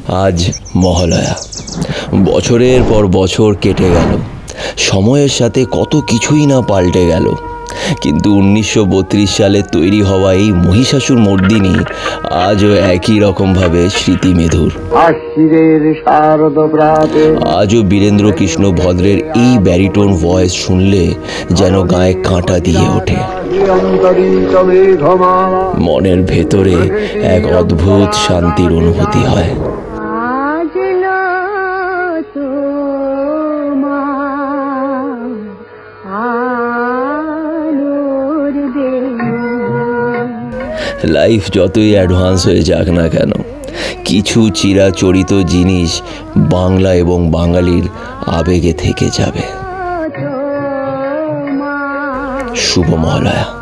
আজ মহালয়া। বছরের পর বছর কেটে গেল, সময়ের সাথে কত কিছুই না পাল্টে গেল, কিন্তু ১৯৩২ সালে তৈরি হওয়া এই মহিষাসুর মর্দিনী আজও একই রকমভাবে স্মৃতিমেধুর। আজও বীরেন্দ্র কৃষ্ণ ভদ্রের এই ব্যারিটোন ভয়েস শুনলে যেন গায়ে কাঁটা দিয়ে ওঠে। মনের ভেতরে এক অদ্ভুত শান্তির অনুভূতি হয়। লাইফ যতই অ্যাডভান্স হয়ে যাক না কেন, কিছু চিরাচরিত জিনিস বাংলা এবং বাঙালির আবেগে থেকে যাবে। শুভ মহালয়া।